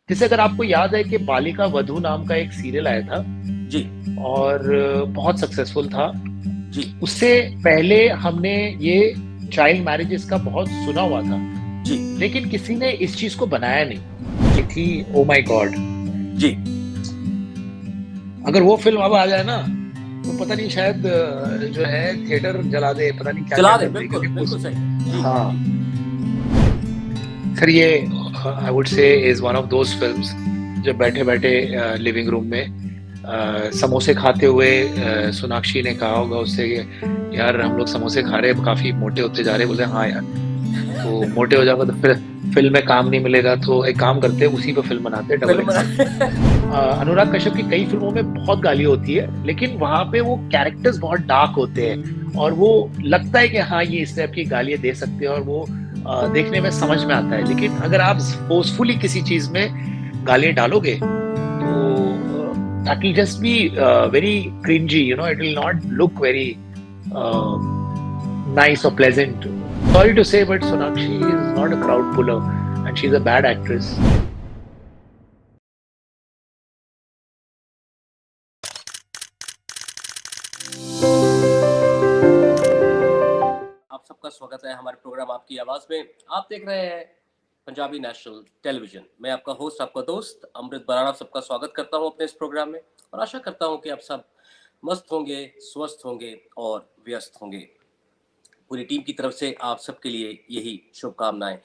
जैसे अगर आपको याद है कि बालिका वधू नाम का एक सीरियल आया था जी, और बहुत सक्सेसफुल था। जी, उससे पहले हमने ये चाइल्ड मैरिजेस का बहुत सुना हुआ था, जी, लेकिन किसी ने इस चीज़ को बनाया नहीं, कि थी ओह माय गॉड! जी। अगर वो फ़िल्म अब आ जाए ना, तो पता नहीं शायद जो है थिएटर जला दे, पता नहीं क्या-क्या जला दें, कर दे बिल्कुल, क्योंकि उस बिल्कुल सही है। जी, हाँ, जी, सर ये आई वुड से is one of those films जब बैठे-बैठे लिविंग रूम में समोसे खाते हुए सोनाक्षी ने कहा होगा उससे कि यार हम लोग समोसे खा रहे हैं, काफ़ी मोटे होते जा रहे हैं। बोले हाँ यार, तो मोटे हो जाओगे तो फिर फ़िल्म में काम नहीं मिलेगा, तो एक काम करते हैं उसी पे फ़िल्म बनाते हैं double film Excel. Anurag Kashyap की कई फ़िल्मों में बहुत गाली होती है, लेकिन वहाँ पे वो कैरेक्टर्स बहुत डार्क होते हैं और वो लगता है कि हाँ, ये इस टाइप की गालियाँ दे सकते हैं और वो देखने में समझ में आता है। लेकिन अगर आप फ़ोर्सफुली किसी चीज़ में गालियाँ डालोगे, तो that will just be very cringy, you know, it will not look very uh, nice or pleasant. Sorry to say, but Sonakshi is not a crowd puller and she's a bad actress. आप सबका स्वागत है हमारे programme आपकी आवाज़ में। आप देख रहे हैं पंजाबी नेशनल टेलीविज़न। मैं आपका होस्ट, आपका दोस्त अमृत बराड़ आप सबका स्वागत करता हूं अपने इस प्रोग्राम में और आशा करता हूं कि आप सब मस्त होंगे, स्वस्थ होंगे और व्यस्त होंगे। पूरी टीम की तरफ से आप सबके लिए यही शुभकामनाएं।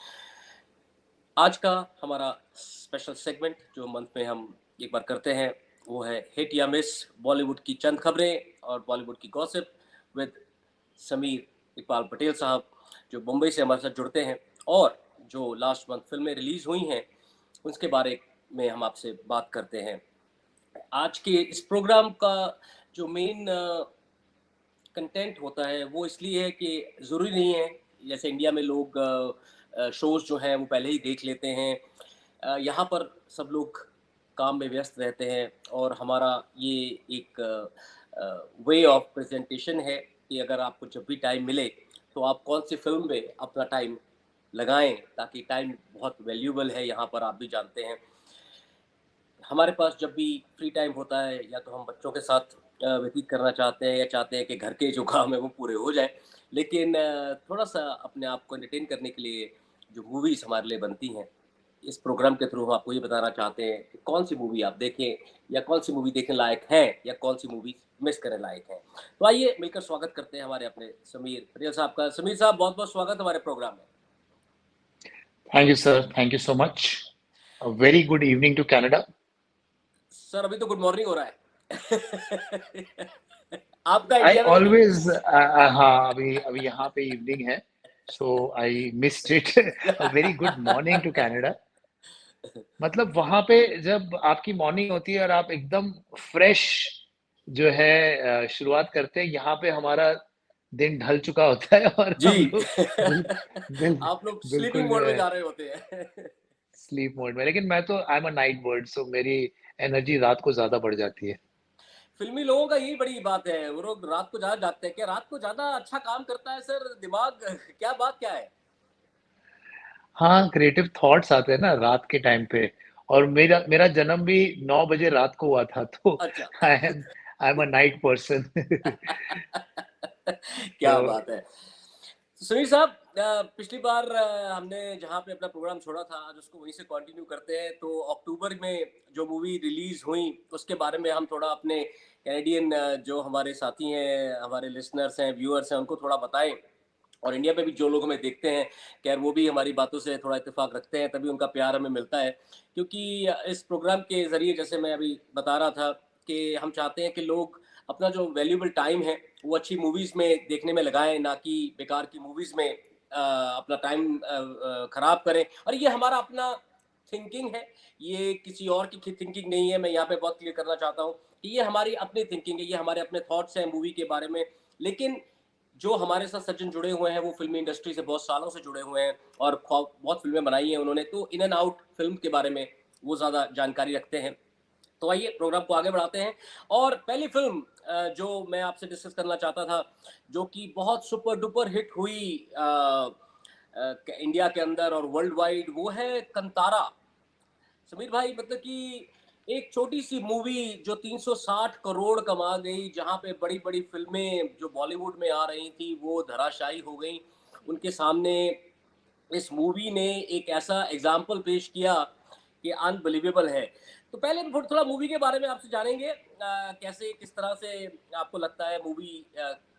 आज का हमारा स्पेशल सेगमेंट जो मंथ में हम एक बार करते हैं वो है हिट या मिस, बॉलीवुड की चंद खबरें और बॉलीवुड की गॉसिप विद समीर इकबाल पटेल साहब, जो मुंबई से हमारे साथ जुड़ते हैं और जो लास्ट मंथ फिल्में रिलीज हुई हैं उसके बारे में हम आपसे बात करते हैं। आज के इस प्रोग्राम का जो मेन कंटेंट होता है वो इसलिए है कि ज़रूरी नहीं है जैसे इंडिया में लोग शोज़ जो हैं वो पहले ही देख लेते हैं। यहाँ पर सब लोग काम में व्यस्त रहते हैं और हमारा ये एक वे ऑफ प्रेजेंटेशन है कि अगर आपको जब भी टाइम मिले तो आप कौन सी फिल्म में अपना टाइम लगाएं, ताकि टाइम बहुत वैल्यूबल है, यहाँ पर आप भी जानते हैं। हमारे पास जब भी फ्री टाइम होता है या तो हम बच्चों के साथ व्यतीत करना चाहते हैं या चाहते हैं कि घर के जो काम है वो पूरे हो जाए, लेकिन थोड़ा सा अपने आप को एंटरटेन करने के लिए जो मूवीज़ हमारे लिए बनती हैं, इस प्रोग्राम के थ्रू हम आपको ये बताना चाहते हैं कि कौन सी मूवी आप देखें या कौन सी मूवी देखने लायक है या कौन सी मूवी मिस करने लायक है। तो आइए मिलकर स्वागत करते हैं हमारे अपने समीर पटेल साहब का। समीर साहब, बहुत बहुत स्वागत हमारे प्रोग्राम में। Thank you, sir. Thank you so much. A very good evening to Canada. Sir अभी तो गुड मॉर्निंग हो रहा है। आपका I इंडिया में तो always हाँ अभी अभी यहाँ पे इवनिंग है, so I missed it. A very good morning to Canada. मतलब वहाँ पे जब आपकी मॉर्निंग होती है और आप एकदम फ्रेश जो है शुरुआत करते हैं, यहाँ पे हमारा दिन ढल चुका होता है और जी। हम लोग बिल बिल आप लोग स्लीपिंग बिल्कुल जो मोड में है जा रहे होते हैं। स्लीप मोड में। लेकिन मैं तो I am a night bird, so मेरी एनर्जी रात को ज़्यादा बढ़ जाती है। फिल्मी लोगों का यही बड़ी बात है, वो लोग रात को ज़्यादा जागते हैं। क्या रात को ज़्यादा अच्छा काम करता है सर दिमाग? क्या बात क्या है? हाँ, क्रिएटिव थॉट्स आते हैं ना रात के टाइम पे और मेरा मेरा जन्म भी 9 बजे रात को हुआ था, तो अच्छा। आई एम अ नाइट पर्सन। तो क्या बात है। तो सुनील साहब, पिछली बार हमने जहाँ पे अपना प्रोग्राम छोड़ा था आज उसको वहीं से कंटिन्यू करते हैं। तो अक्टूबर में जो मूवी रिलीज हुई उसके बारे में हम थोड़ा अपने कैनेडियन जो हमारे साथी हैं, हमारे लिसनर्स हैं, व्यूअर्स हैं, उनको थोड़ा बताएं। और इंडिया में भी जो लोग हमें देखते हैं, खैर वो भी हमारी बातों से थोड़ा इत्तेफाक रखते हैं, तभी उनका प्यार हमें मिलता है। क्योंकि इस प्रोग्राम के ज़रिए जैसे मैं अभी बता रहा था कि हम चाहते हैं कि लोग अपना जो वैल्यूएबल टाइम है वो अच्छी मूवीज़ में देखने में लगाएं, ना कि बेकार की मूवीज़ में अपना टाइम खराब करें। और ये हमारा अपना थिंकिंग है, ये किसी और की थिंकिंग नहीं है। मैं यहाँ पे बहुत क्लियर करना चाहता हूँ कि ये हमारी अपनी थिंकिंग है, ये हमारे अपने थॉट्स हैं मूवी के बारे में। लेकिन जो हमारे साथ सज्जन जुड़े हुए हैं वो फिल्मी इंडस्ट्री से बहुत सालों से जुड़े हुए हैं और बहुत फिल्में बनाई हैं उन्होंने, तो इन एंड आउट फिल्म के बारे में वो ज़्यादा जानकारी रखते हैं। तो आइए प्रोग्राम को आगे बढ़ाते हैं। और पहली फिल्म जो मैं आपसे डिस्कस करना चाहता था, जो कि बहुत सुपर डुपर हिट हुई इंडिया के अंदर और वर्ल्ड वाइड, वो है कंतारा। समीर भाई, मतलब कि एक छोटी सी मूवी जो 360 करोड़ कमा गई, जहां पे बड़ी बड़ी फिल्में जो बॉलीवुड में आ रही थी वो धराशायी हो गई उनके सामने, इस मूवी ने एक ऐसा एग्जाम्पल पेश किया कि अनबिलीवेबल है। तो पहले हम थोड़ा मूवी के बारे में आपसे जानेंगे, कैसे किस तरह से आपको लगता है मूवी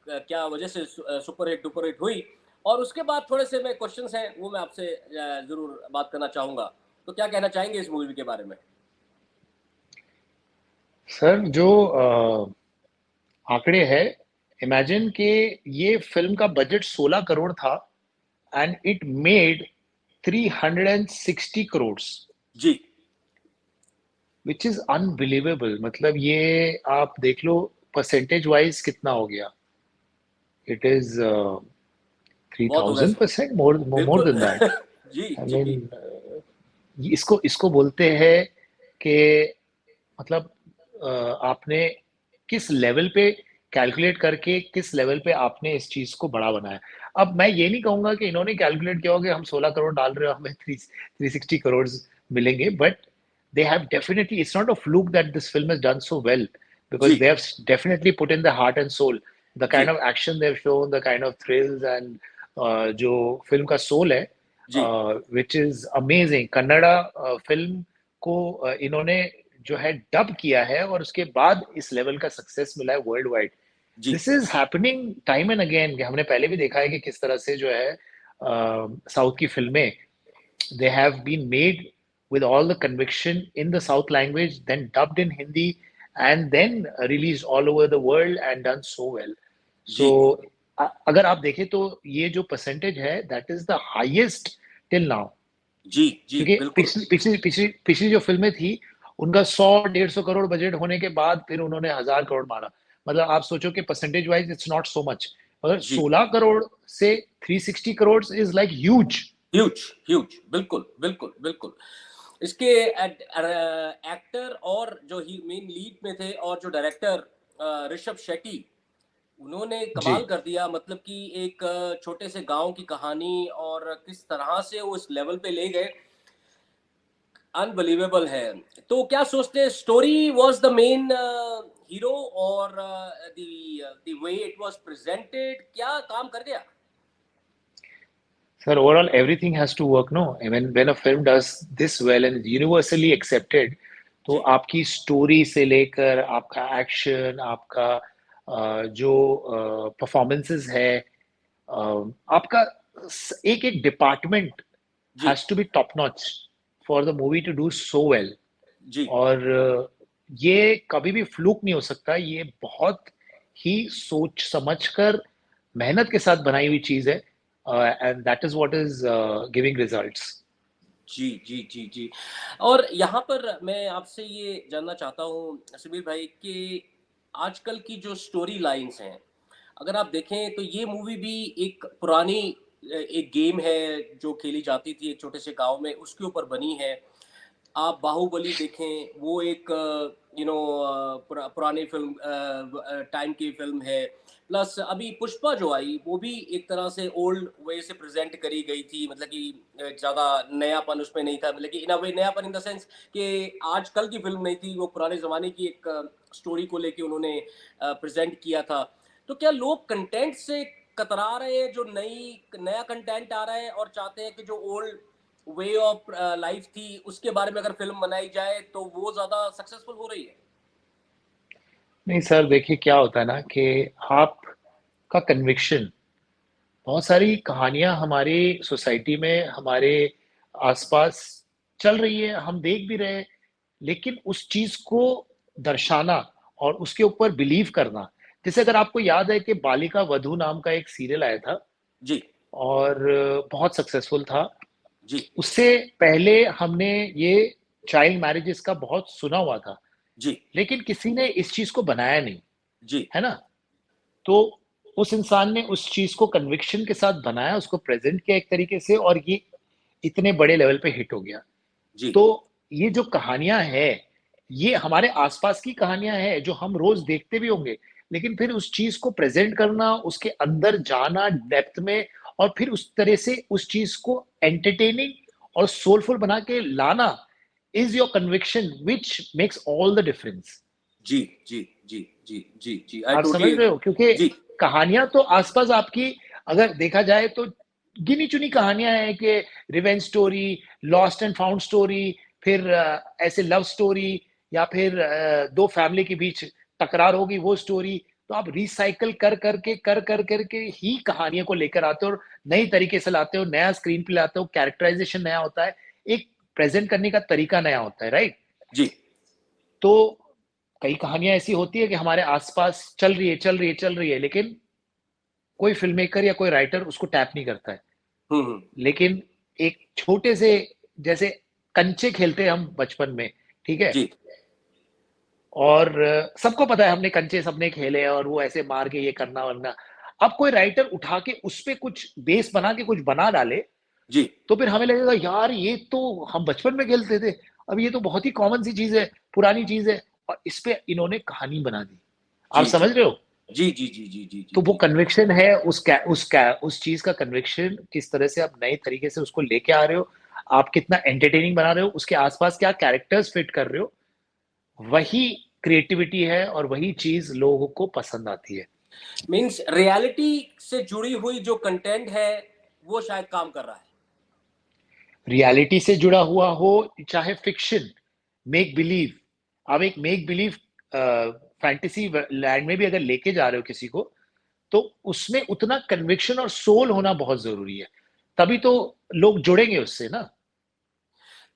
क्या वजह से सुपर हिट डुपर हिट हुई, और उसके बाद थोड़े से मैं क्वेश्चंस हैं वो मैं आपसे जरूर बात करना चाहूंगा। तो क्या कहना चाहेंगे इस मूवी के बारे में? सर जो आंकड़े हैं, इमेजिन कि ये फिल्म का बजट 16 करोड़ था एंड इट मेड 360 करोड़, जी विच इज अनबिलीवेबल। मतलब ये आप देख लो परसेंटेज वाइज कितना हो गया। इट इज थ्री बहुत हो गया thousand sir. Percent more more बिल्कुल। Then that. जी आई जी जी। मीन इसको इसको बोलते हैं कि मतलब आपने किस लेवल पे कैलकुलेट करके किस लेवल पे आपने इस चीज को बड़ा बनाया। अब मैं ये नहीं कहूंगा कि इन्होंने कैलकुलेट किया होगा कि हम 16 करोड़ डाल रहे हो हमें 360 करोड़ मिलेंगे, but they have definitely, it's not a fluke that this film has done so well, जी because they have definitely put in the heart and soul, the जी kind of action they've shown, the kind of thrills and जो film का soul है, जी which is amazing। Kannada film को इन्होंने जो है dub किया है और उसके बाद इस लेवल का सक्सेस मिला है वर्ल्ड वाइड। जी this is happening time and again. हमने पहले भी देखा है कि किस तरह से जो है साउथ की फिल्में, they have been made with all the conviction in the South language, then dubbed in Hindi, and then released all over the world and done so well. Ji So अगर आप देखें तो ये जो परसेंटेज है that is the highest till now. जी जी क्योंकि बिल्कुल। पिछली जो फिल्में थी उनका 100-150 करोड़ बजट होने के बाद फिर उन्होंने 1000 करोड़ मारा। मतलब आप सोचो कि percentage wise it's not so much, मगर जी 16 करोड़ से 360 crore is like huge. Huge huge, बिल्कुल बिल्कुल बिल्कुल। इसके एक्टर और जो ही मेन लीड में थे और जो डायरेक्टर ऋषभ शेट्टी, उन्होंने जी कमाल कर दिया। मतलब कि एक छोटे से गांव की कहानी और किस तरह से वो उस लेवल पे ले गए, अनबिलीवेबल है। तो क्या सोचते हैं, story was the main hero, और the way it was presented क्या काम कर गया? Sir, overall, everything has to work, no? I mean, when a film does this well and is universally accepted, तो जी आपकी स्टोरी से लेकर आपका एक्शन, आपका जो परफॉर्मेंसेस है, आपका एक एक डिपार्टमेंट जी has to be top notch for the movie to do so well. जी और ये कभी भी फ्लूक नहीं हो सकता। ये बहुत ही सोच समझकर मेहनत के साथ बनाई हुई चीज है, and that is what is giving results. जी जी जी जी। और यहाँ पर मैं आपसे ये जानना चाहता हूँ समीर भाई कि आजकल की जो स्टोरी लाइंस हैं, अगर आप देखें तो ये मूवी भी एक पुरानी एक गेम है जो खेली जाती थी एक छोटे से गांव में, उसके ऊपर बनी है। आप बाहुबली देखें, वो एक पुरानी फिल्म टाइम की फिल्म है। प्लस अभी पुष्पा जो आई वो भी एक तरह से ओल्ड वे से प्रेजेंट करी गई थी, मतलब कि ज़्यादा नयापन उसमें नहीं था, मतलब कि इन अ वे नयापन इन द सेंस कि आजकल की फिल्म नहीं थी, वो पुराने ज़माने की एक स्टोरी को लेके उन्होंने प्रेजेंट किया था। तो क्या लोग कंटेंट से कतरा रहे हैं, जो नया कंटेंट आ रहा है, और चाहते हैं कि जो ओल्ड वे ऑफ लाइफ थी उसके बारे में अगर फिल्म बनाई जाए तो वो ज्यादा सक्सेसफुल हो रही है? नहीं सर, देखिए क्या होता है ना कि आपका कन्विक्शन, बहुत सारी कहानियां हमारी सोसाइटी में हमारे आसपास चल रही है, हम देख भी रहे हैं, लेकिन उस चीज को दर्शाना और उसके ऊपर बिलीव करना। जैसे अगर आपको याद है कि बालिका वधू नाम का एक सीरियल आया था जी और बहुत सक्सेसफुल था। जी उससे पहले हमने ये चाइल्ड मैरिजेस का बहुत सुना हुआ था, जी लेकिन किसी ने इस चीज को बनाया नहीं, जी है ना? तो उस इंसान ने उस चीज को कन्विक्शन के साथ बनाया, उसको प्रेजेंट किया एक तरीके से, और ये इतने बड़े लेवल पे हिट हो गया। जी तो ये जो कहानियां हैं, ये हमारे आसपास की कहानियां हैं जो हम रोज देखते भी होंगे, लेकिन फिर उस चीज को प्रेजेंट करना, उसके अंदर जाना डेप्थ में, और फिर उस तरह से उस चीज को एंटरटेनिंग और सोलफुल बना के लाना, is your conviction which makes all the difference. जी जी जी जी जी जी, आई आप समझ टोटली। रहे हो, क्योंकि जी कहानियां तो आसपास आपकी, अगर देखा जाए तो गिनी चुनी कहानियां हैं कि revenge story, lost and found story, फिर ऐसे लव स्टोरी, या फिर दो फैमिली के बीच तकरार होगी वो स्टोरी। तो आप रिसाइकल कर करके ही कहानियों को लेकर आते हो और नई तरीके से लाते हो, नया स्क्रीन पे लाते हो, कैरेक्टराइजेशन नया होता है, एक प्रेजेंट करने का तरीका नया होता है, राइट? जी तो कई कहानियां ऐसी होती है कि हमारे आसपास चल रही है, लेकिन कोई फिल्म मेकर या कोई राइटर उसको टैप नहीं करता है। हम्म। लेकिन एक छोटे से, जैसे कंचे खेलते हैं हम बचपन में, ठीक है? जी और सबको पता है हमने कंचे सबने खेले हैं, और वो ऐसे मार के ये करना वरना। अब कोई राइटर उठा के उस पे कुछ बेस बना के कुछ बना डाले, जी तो फिर हमें लगेगा यार ये तो हम बचपन में खेलते थे, अब ये तो बहुत ही कॉमन सी चीज है, पुरानी चीज है, और इस पे इन्होंने कहानी बना दी। आप जी जी समझ रहे हो? जी जी जी जी जी जी तो वो जी कन्विक्शन है, उस चीज का कन्विक्शन, किस तरह से आप नए तरीके से उसको लेके आ रहे हो, आप कितना एंटरटेनिंग बना रहे हो, उसके आसपास क्या कैरेक्टर्स फिट कर रहे हो, वही क्रिएटिविटी है और वही चीज लोगों को पसंद आती है। मीन्स रियलिटी से जुड़ी हुई जो कंटेंट है वो शायद काम कर रहा है। रियलिटी से जुड़ा हुआ हो, चाहे फिक्शन, मेक बिलीव, आप एक मेक बिलीव फैंटेसी लैंड में भी अगर लेके जा रहे हो किसी को, तो उसमें उतना कन्विक्शन और सोल होना बहुत जरूरी है, तभी तो लोग जुड़ेंगे उससे ना।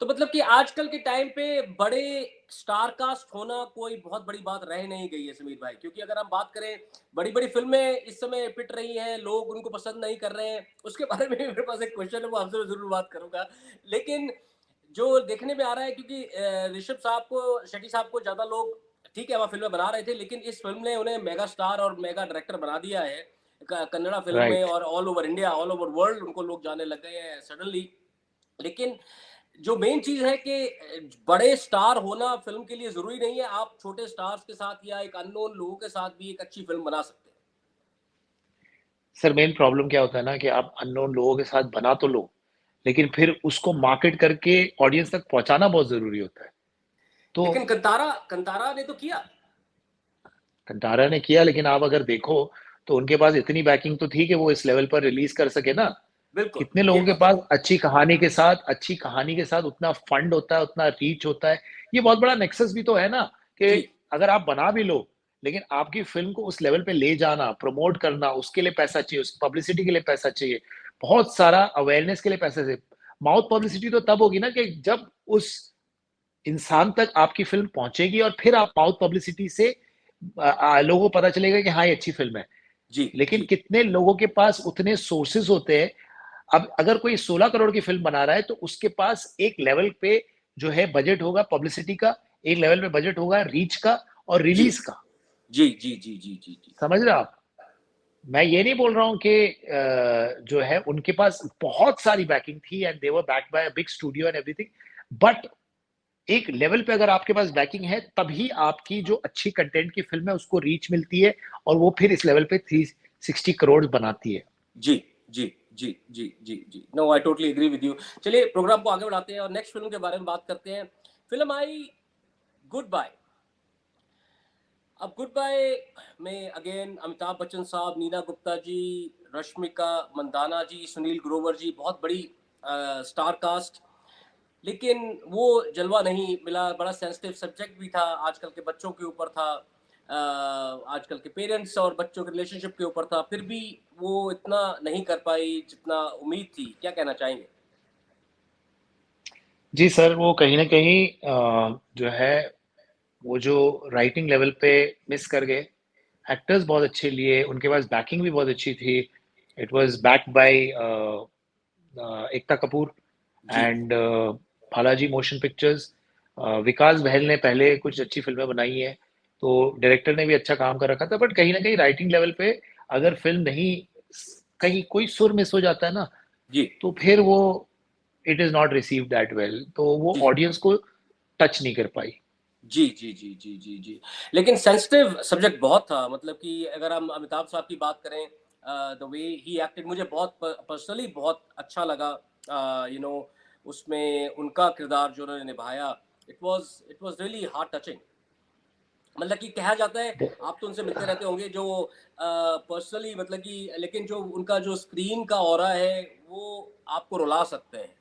तो मतलब कि आजकल के टाइम पे बड़े स्टार कास्ट होना कोई बहुत बड़ी बात रह नहीं गई है समीर भाई, क्योंकि अगर हम बात करें बड़ी बड़ी फिल्में इस समय पिट रही हैं, लोग उनको पसंद नहीं कर रहे हैं, उसके बारे में मेरे पास एक क्वेश्चन है, वो आपसे मैं जरूर बात करूंगा। लेकिन जो देखने में आ रहा है, क्योंकि ऋषभ साहब को, शेट्टी साहब को ज्यादा लोग, ठीक है वहाँ फिल्में बना रहे थे, लेकिन इस फिल्म ने उन्हें मेगा स्टार और मेगा डायरेक्टर बना दिया है कन्नड़ा फिल्म में, राइट। और all over India, all over world उनको लोग जाने लग गए हैं सडनली। लेकिन जो मेन चीज है कि बड़े स्टार होना फिल्म के लिए जरूरी नहीं है, आप छोटे स्टार्स के साथ या एक अननोन लोगों के साथ भी एक अच्छी फिल्म बना सकते हैं। सर मेन प्रॉब्लम क्या होता है ना, कि आप अननोन लोगों के साथ बना तो लो, लेकिन फिर उसको मार्केट करके ऑडियंस तक पहुंचाना बहुत जरूरी होता है। तो लेकिन कंतारा कंतारा ने तो किया। कंटारा ने किया, लेकिन आप अगर देखो तो उनके पास इतनी बैकिंग तो थी कि वो इस लेवल पर रिलीज कर सके ना। बिल्कुल, कितने ये लोगों के बात पास सही। अच्छी कहानी के साथ उतना फंड होता है, उतना रीच होता है। ये बहुत बड़ा नेक्सस भी तो है ना, कि जी अगर आप बना भी लो, लेकिन आपकी फिल्म को उस लेवल पे ले जाना, प्रमोट करना, उसके लिए पैसा चाहिए, उस पब्लिसिटी के लिए पैसा चाहिए, बहुत सारा अवेयरनेस के लिए पैसा चाहिए। माउथ पब्लिसिटी तो तब होगी ना कि जब उस इंसान तक आपकी फिल्म पहुंचेगी, और फिर आप माउथ पब्लिसिटी से लोगों को पता चलेगा कि हाँ ये अच्छी फिल्म है। जी लेकिन जी कितने लोगों के पास उतने सोर्सेस होते हैं? अब अगर कोई 16 करोड़ की फिल्म बना रहा है, तो उसके पास एक लेवल पे जो है बजट होगा पब्लिसिटी का, एक लेवल पे बजट होगा रीच का और जी रिलीज का। जी जी जी जी जी जी समझ रहे हो आप? मैं ये नहीं बोल रहा हूँ कि जो है उनके पास बहुत सारी बैकिंग थी and they were backed by a big studio and everything, but एक लेवल पे अगर आपके पास बैकिंग है, तभी आपकी जो अच्छी कंटेंट की फिल्म है उसको रीच मिलती है, और वो फिर इस लेवल पे 360 करोड़ बनाती है। जी जी जी जी जी जी, no I totally agree with you. चलिए प्रोग्राम को आगे बढ़ाते हैं और नेक्स्ट फिल्म के बारे में बात करते हैं। फिल्म आई गुड बाय। अब गुड बाय में अगेन अमिताभ बच्चन साहब, नीना गुप्ता जी, रश्मिका मंदाना जी, सुनील ग्रोवर जी, बहुत बड़ी स्टार कास्ट। लेकिन वो जलवा नहीं मिला, बड़ा सेंसिटिव सब्जेक्ट भी था, आजकल के बच्चों के ऊपर था, आजकल के पेरेंट्स और बच्चों के रिलेशनशिप के ऊपर था, फिर भी वो इतना नहीं कर पाई जितना उम्मीद थी। क्या कहना चाहेंगे? जी सर, वो कहीं न कहीं जो है, वो जो राइटिंग लेवल पे मिस कर गए। एक्टर्स बहुत अच्छे लिए, उनके पास बैकिंग भी बहुत अच्छी थी। It was backed by Ekta Kapoor ji and Balaji motion pictures. Vikas Bahl ने पहले कुछ अच्छी फ़िल्में बनाई हैं, तो डायरेक्टर ने भी अच्छा काम कर रखा था। बट कहीं न कहीं राइटिंग लेवल पे अगर फ़िल्म नहीं, कहीं कोई सुर मिस हो जाता है ना, जी तो फिर वो it is not received that well, तो वो जी ऑडियंस को टच नहीं कर पाई। जी जी जी जी जी जी। लेकिन सेंसिटिव सब्जेक्ट बहुत था, मतलब कि अगर हम अमिताभ साहब की बात करें, द वे ही एक्टेड मुझे बहुत पर्सनली बहुत अच्छा लगा। यू नो उसमें उनका किरदार जो उन्होंने निभाया, it was really heart touching. मतलब कि कहा जाता है, आप तो उनसे मिलते रहते होंगे, जो पर्सनली मतलब कि, लेकिन जो उनका जो स्क्रीन का ऑरा है वो आपको रुला सकते हैं।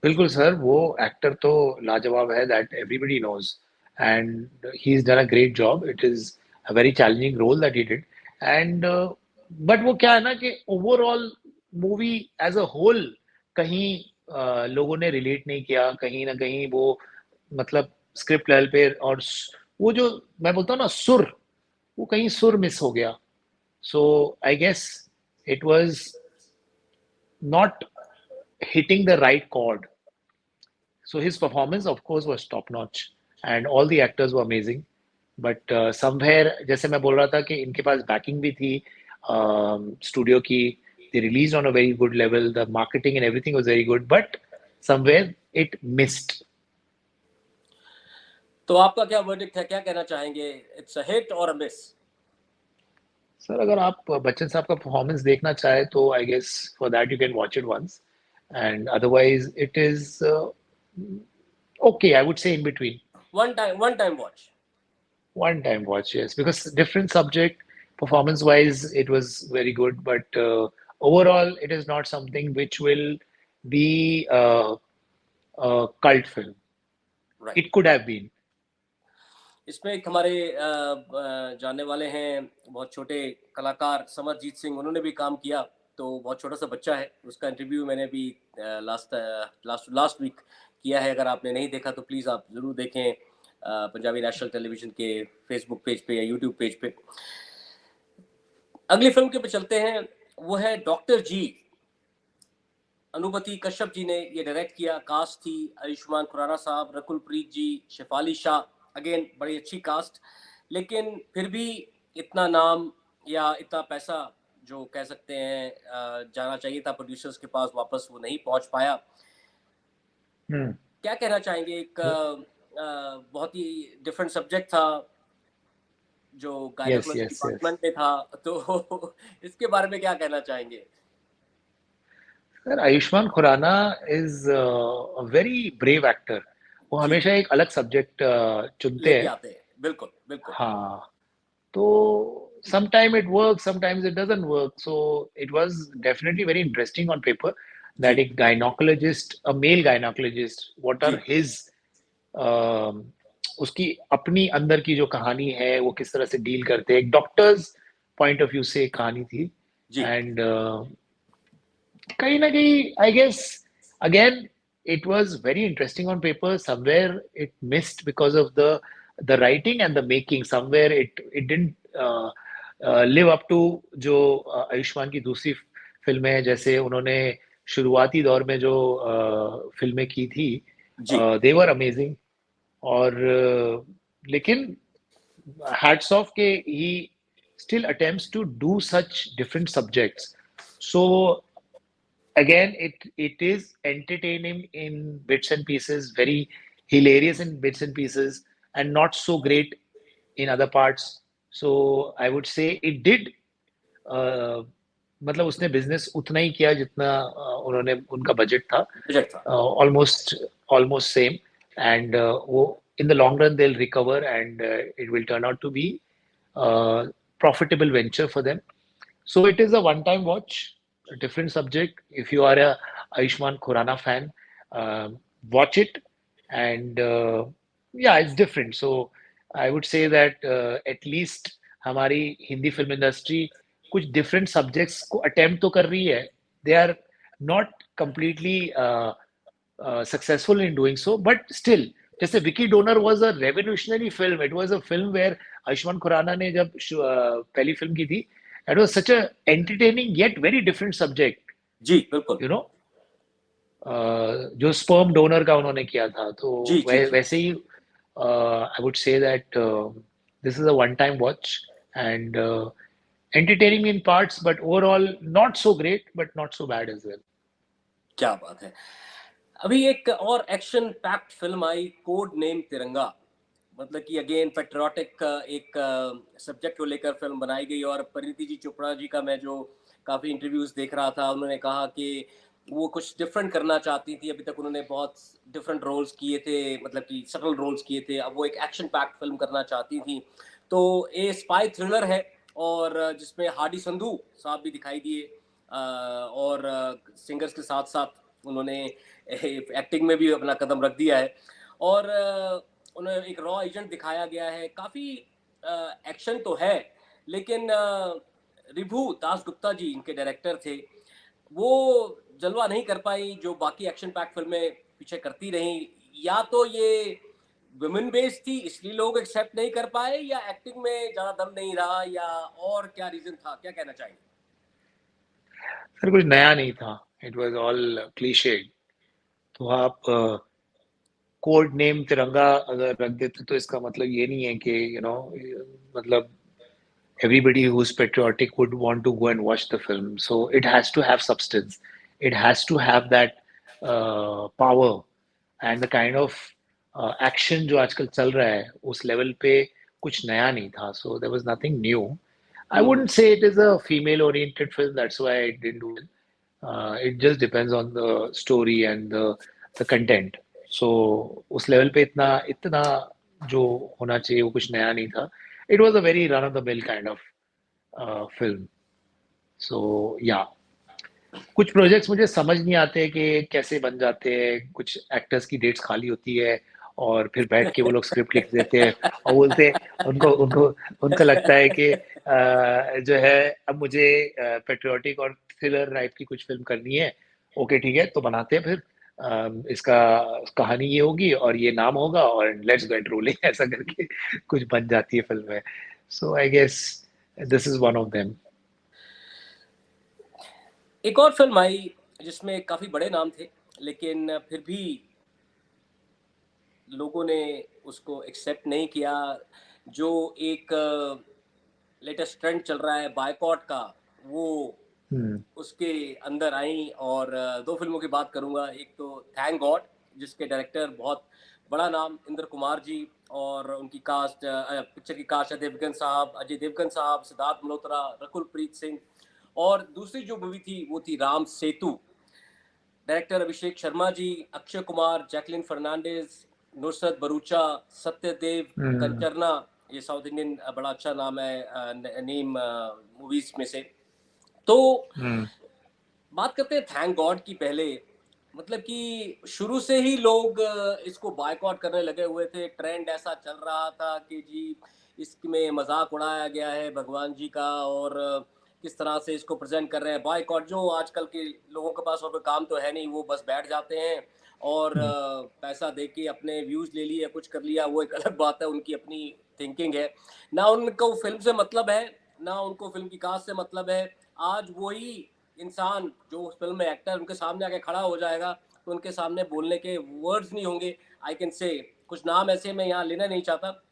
बिल्कुल सर, वो एक्टर तो लाजवाब है, that everybody knows, and he is done a great job. It is a very challenging role that he did, and but वो क्या है ना कि overall movie as a whole कहीं लोगों ने रिलेट नहीं किया, कहीं ना कहीं वो मतलब स्क्रिप्ट लेवल पे, और वो जो मैं बोलता हूँ ना सुर, वो कहीं सुर मिस हो गया। So I guess it was not hitting the right chord. So his performance, of course, was top notch, and all the actors were amazing. But somewhere, जैसे मैं बोल रहा था कि इनके पास बैकिंग भी थी स्टूडियो की, they released on a very good level. The marketing and everything was very good, but somewhere it missed. तो आपका क्या वर्डिक्ट है, क्या कहना चाहेंगे, इट्स अ हिट और अ मिस? सर अगर आप बच्चन साहब का परफॉर्मेंस देखना चाहे तो I guess for that you can watch it once, and otherwise it is okay, I would say in between. One time watch. One time watch, yes, because different subject, performance wise, it was very good, but overall, it is not something which will be a cult film. Right. It could have been. इसमें एक हमारे जानने वाले हैं, बहुत छोटे कलाकार समरजीत सिंह, उन्होंने भी काम किया। तो बहुत छोटा सा बच्चा है, उसका इंटरव्यू मैंने भी लास्ट लास्ट लास्ट वीक किया है। अगर आपने नहीं देखा तो प्लीज़ आप ज़रूर देखें, पंजाबी नेशनल टेलीविज़न के फेसबुक पेज पे या यूट्यूब पेज पे। अगली फिल्म के पे चलते हैं, वो है डॉक्टर जी। अनुभूति कश्यप जी ने ये डायरेक्ट किया। कास्ट थी आयुष्मान खुराना साहब, रकुल प्रीत जी, शेफाली शाह, अगेन बड़ी अच्छी कास्ट। लेकिन फिर भी इतना नाम या इतना पैसा जो कह सकते हैं जाना चाहिए था प्रोड्यूसर्स के पास, वापस वो नहीं पहुंच पाया। Hmm. क्या कहना चाहेंगे? एक बहुत ही डिफरेंट सब्जेक्ट था जो Yes, gynaecology yes, yes. Department में था, तो इसके बारे में क्या कहना चाहेंगे? Sir Ayushmann Khurrana is a very brave actor. वो जी, हमेशा एक अलग सब्जेक्ट चुनते लेके हैं। आते हैं, बिल्कुल बिल्कुल। हाँ, तो sometime it works, sometimes it doesn't work. So it was definitely very interesting on paper that ji, a gynecologist, a male gynecologist, what are ji, his um, उसकी अपनी अंदर की जो कहानी है वो किस तरह से डील करते हैं, एक डॉक्टर्स पॉइंट ऑफ व्यू से एक कहानी थी। जी, एंड कहीं ना कहीं I guess again it was very interesting on paper. Somewhere it missed because of the writing and the making. Somewhere it didn't live up to जो आयुष्मान की दूसरी फिल्में हैं, जैसे उन्होंने शुरुआती दौर में जो फिल्में की थी, जी, they were amazing. और लेकिन hats off के he still attempts to do such different subjects. So again it is entertaining in bits and pieces, very hilarious in bits and pieces, and not so great in other parts. So I would say it did uh, मतलब उसने business उतना ही किया जितना उन्होंने उनका budget था, budget था। Almost almost same, and वो in the long run they will recover, and it will turn out to be profitable venture for them. So it is a one-time watch, a different subject. If you are a Ayushmann Khurrana fan, watch it, and yeah, it's different. So I would say that at least हमारी Hindi film industry कुछ different subjects को attempt तो कर रही है. They are not completely successful in doing so, but still, जैसे Vicky Donor was a revolutionary film. It was a film where Ayushmann Khurrana ने जब पहली फिल्म की थी, it was such a entertaining yet very different subject, जी, बिल्कुल। you know. जो sperm donor का उन्होंने किया था, तो जी, जी, जी। वैसे ही I would say that this is a one time watch, and entertaining in parts, but overall not so great, but not so bad as well. क्या बात है! अभी एक और एक्शन पैक्ड फ़िल्म आई, कोड नेम तिरंगा। मतलब कि अगेन पैट्रियोटिक एक सब्जेक्ट को लेकर फ़िल्म बनाई गई। और परिणीति जी चोपड़ा जी का मैं जो काफ़ी इंटरव्यूज़ देख रहा था, उन्होंने कहा कि वो कुछ डिफरेंट करना चाहती थी। अभी तक उन्होंने बहुत डिफरेंट रोल्स किए थे, मतलब कि सटल रोल्स किए थे। अब वो एक एक्शन पैक्ड फिल्म करना चाहती थी। तो ये स्पाई थ्रिलर है, और जिसमें हार्डी संधू साहब भी दिखाई दिए, और सिंगर्स के साथ साथ उन्होंने एक्टिंग में भी अपना कदम रख दिया है। और उन्हें एक रॉ एजेंट दिखाया गया है। काफ़ी एक्शन तो है, लेकिन रिभु दास गुप्ता जी इनके डायरेक्टर थे, वो जलवा नहीं कर पाई जो बाकी एक्शन पैक फिल्में पीछे करती रहीं। या तो ये वुमेन बेस्ड थी इसलिए लोग एक्सेप्ट नहीं कर पाए, या एक्टिंग में ज़्यादा दम नहीं रहा, या और क्या रीज़न था? क्या कहना चाहेंगे? सर कुछ नया नहीं था, इट वाज ऑल क्लीशेड। तो आप कोड नेम तिरंगा अगर रख देते तो इसका मतलब ये नहीं है कि मतलब everybody who's patriotic would want to go and watch the film. So it has to have substance. It has to have that power and the kind of action जो आजकल चल रहा है उस लेवल पे कुछ नया नहीं था. So there was nothing new. I hmm. wouldn't say it is a female-oriented film. That's why it didn't do well. It just depends on the story and the content. So उस level पे इतना इतना जो होना चाहिए वो कुछ नया नहीं था. It was a very run-of-the-mill kind of film. So yeah, कुछ प्रोजेक्ट्स मुझे समझ नहीं आते कि कैसे बन जाते हैं. कुछ एक्टर्स की डेट्स खाली होती है और फिर बैठ के वो लोग स्क्रिप्ट लिख देते हैं और बोलते हैं उनको उनको उनको लगता है कि जो है अब मुझे पेट्रियोटिक और थ्रिलर टाइप की कुछ फिल्म करनी है. ओके ठीक है तो बनाते हैं फिर. इसका कहानी ये होगी और ये नाम होगा और लेट्स गेट रोलिंग ऐसा करके कुछ बन जाती है फिल्में. So I guess this is one of them. एक और फिल्म आई जिसमें काफ़ी बड़े नाम थे, लेकिन फिर भी लोगों ने उसको एक्सेप्ट नहीं किया। जो एक लेटेस्ट ट्रेंड चल रहा है बायकॉट का, वो हम्म. उसके अंदर आई। और दो फिल्मों की बात करूंगा। एक तो थैंक गॉड, जिसके डायरेक्टर बहुत बड़ा नाम इंद्र कुमार जी, और उनकी कास्ट, पिक्चर की कास्ट है देवगन साहब, अजय देवगन साहब, सिद्धार्थ मल्होत्रा, रकुल प्रीत सिंह। और दूसरी जो मूवी थी वो थी राम सेतु। डायरेक्टर अभिषेक शर्मा जी, अक्षय कुमार, जैकलिन फर्नांडिस, नुसरत भरूचा, सत्यदेव हम्म. कंचरना। ये साउथ इंडियन बड़ा अच्छा नाम है नेम मूवीज में से। तो हम्म. बात करते हैं थैंक गॉड की पहले। मतलब कि शुरू से ही लोग इसको बायकॉट करने लगे हुए थे। ट्रेंड ऐसा चल रहा था कि जी इसमें मजाक उड़ाया गया है भगवान जी का, और किस तरह से इसको प्रेजेंट कर रहे हैं। बायकॉट, जो आजकल के लोगों के पास और कोई काम तो है नहीं, वो बस बैठ जाते हैं और पैसा दे के अपने व्यूज ले लिए, कुछ कर लिया, वो एक अलग बात है, उनकी अपनी थिंकिंग है। ना उनको फिल्म से मतलब है, ना उनको फिल्म की कास्ट से मतलब है। आज वही इंसान जो उस फिल्म में एक्टर उनके सामने आके खड़ा हो जाएगा तो उनके सामने बोलने के वर्ड्स नहीं होंगे। आई कैन से कुछ नाम ऐसे मैं यहाँ लेना नहीं चाहता,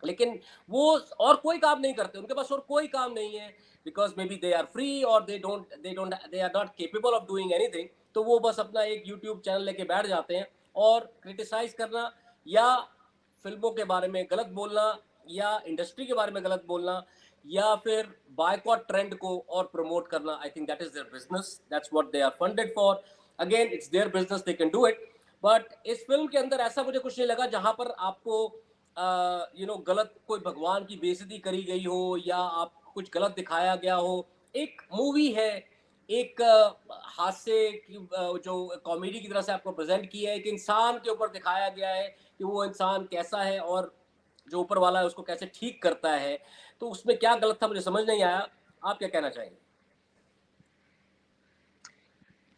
लेकिन वो और कोई काम नहीं करते, उनके पास और कोई काम नहीं है, because may be they are free, और they are not capable of doing anything. तो वो बस अपना एक यूट्यूब चैनल लेके बैठ जाते हैं और क्रिटिसाइज करना, या फिल्मों के बारे में गलत बोलना, या इंडस्ट्री के बारे में गलत बोलना, या फिर बायकॉट ट्रेंड को और प्रमोट करना। I think that is their business, that's what they are funded for. Again it's their business, they can do it. But इस फिल्म के अंदर ऐसा मुझे कुछ नहीं लगा जहां पर आपको गलत कोई भगवान की बेइज्जती करी गई हो, या आप कुछ गलत दिखाया गया हो। एक मूवी है, एक हास्य की जो कॉमेडी की तरह से आपको प्रेजेंट किया है, एक इंसान के ऊपर दिखाया गया है कि वो इंसान कैसा है और जो ऊपर वाला है उसको कैसे ठीक करता है। तो उसमें क्या गलत था मुझे समझ नहीं आया। आप क्या कहना चाहेंगे?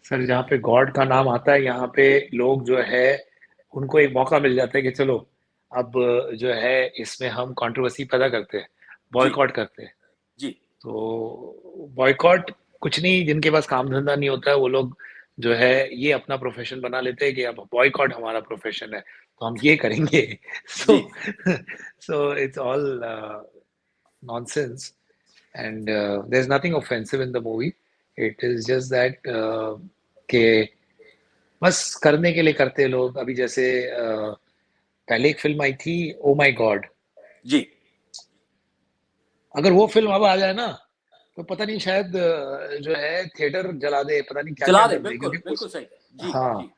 सर जहाँ पे गॉड का नाम आता है यहाँ पे लोग जो है उनको एक मौका मिल जाता है कि चलो अब जो है इसमें हम कंट्रोवर्सी पैदा करते हैं, जी। बॉयकॉट करते हैं. जी। तो बॉयकॉट कुछ नहीं, जिनके पास काम धंधा नहीं होता है वो लोग जो है ये अपना प्रोफेशन बना लेते हैं कि अब बॉयकॉट हमारा प्रोफेशन है तो हम ये करेंगे. जी। So so it's all nonsense and there's nothing offensive in the movie. It is just that कि बस करने के लिए करते हैं लोग. अभी जैसे पहले एक फिल्म आई थी ओ माय गॉड. जी। अगर वो फिल्म अब आ जाए ना तो पता नहीं शायद जो है थिएटर जला दे, पता नहीं क्या-क्या जला दे, कर दे बिल्कुल, क्योंकि बिल्कुल उस सही। जी, हाँ, जी।